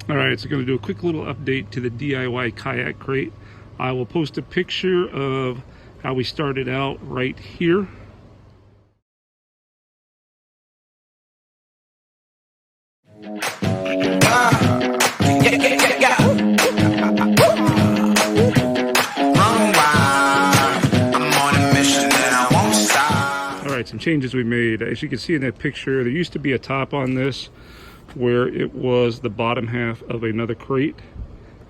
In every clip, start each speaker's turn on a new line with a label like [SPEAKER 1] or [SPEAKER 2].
[SPEAKER 1] Alright, so going to do a quick little update to the DIY kayak crate. I will post a picture of how we started out right here. Alright, some changes we made. As you can see in that picture, there used to be a top on this where it was the bottom half of another crate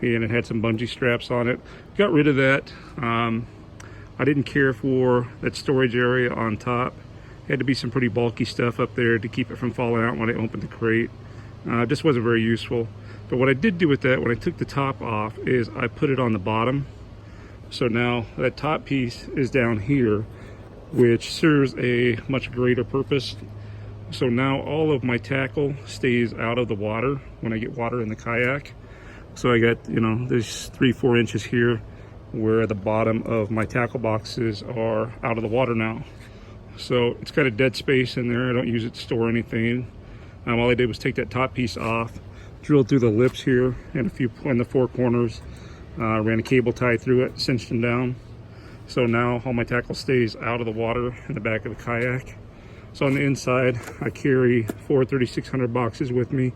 [SPEAKER 1] and it had some bungee straps on it. Got rid of that. I didn't care for that storage area on top. Had to be some pretty bulky stuff up there to keep it from falling out when I opened the crate. Just wasn't very useful. But what I did do with that when I took the top off is I put it on the bottom. So now that top piece is down here, which serves a much greater purpose. So now all of my tackle stays out of the water when I get water in the kayak. So I got, you know, there's 3-4 inches here where the bottom of my tackle boxes are out of the water now. So it's got a dead space in there. I don't use it to store anything. All I did was take that top piece off, drilled through the lips here and a few in the 4 corners, ran a cable tie through it, cinched them down. So now all my tackle stays out of the water in the back of the kayak. So on the inside, I carry 4 3600 boxes with me,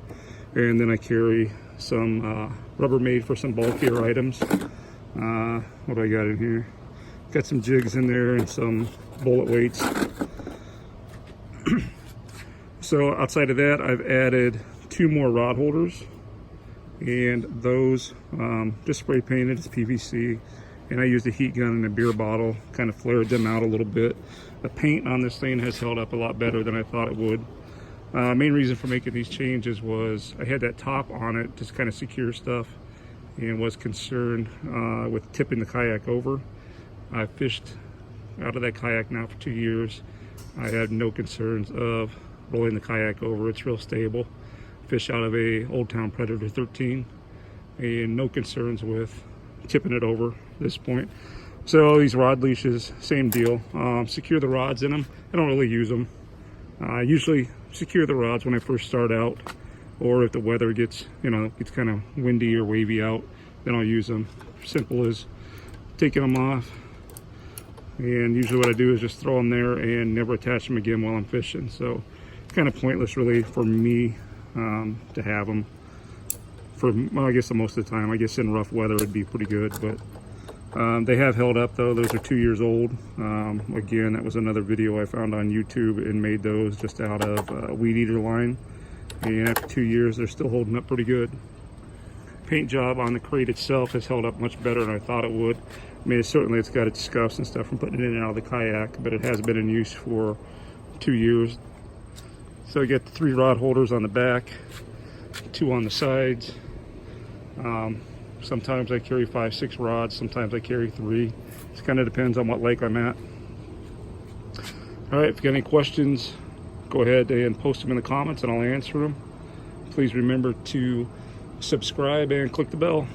[SPEAKER 1] and then I carry some Rubbermaid for some bulkier items. What do I got in here? Got some jigs in there and some bullet weights. So outside of that, I've added 2 more rod holders, and those just spray painted. It's PVC. And I used a heat gun and a beer bottle, kind of flared them out a little bit. The paint on this thing has held up a lot better than I thought it would. Main reason for making these changes was I had that top on it, just kind of secure stuff, and was concerned with tipping the kayak over. I fished out of that kayak now for 2 years. I had no concerns of rolling the kayak over. It's real stable. Fish out of a Old Town Predator 13, and no concerns with tipping it over at this point. So these rod leashes, same deal. Secure the rods in them. I don't really use them. I usually secure the rods when I first start out, or if the weather gets, you know, gets kind of windy or wavy out, then I'll use them. Simple as taking them off, and usually what I do is just throw them there and never attach them again while I'm fishing. So it's kind of pointless really for me to have them. Well, I guess most of the time. I guess in rough weather it'd be pretty good, but they have held up though. Those are 2 years old. Again, that was another video I found on YouTube and made those just out of weed eater line, and after 2 years they're still holding up pretty good. Paint job on the crate itself has held up much better than I thought it would. I mean, certainly it's got its scuffs and stuff from putting it in and out of the kayak, but it has been in use for 2 years. So I got the 3 rod holders on the back, 2 on the sides. Sometimes I carry 5-6 rods, sometimes I carry 3. It kind of depends on what lake I'm at. All right, if you got any questions, go ahead and post them in the comments and I'll answer them. Please remember to subscribe and click the bell.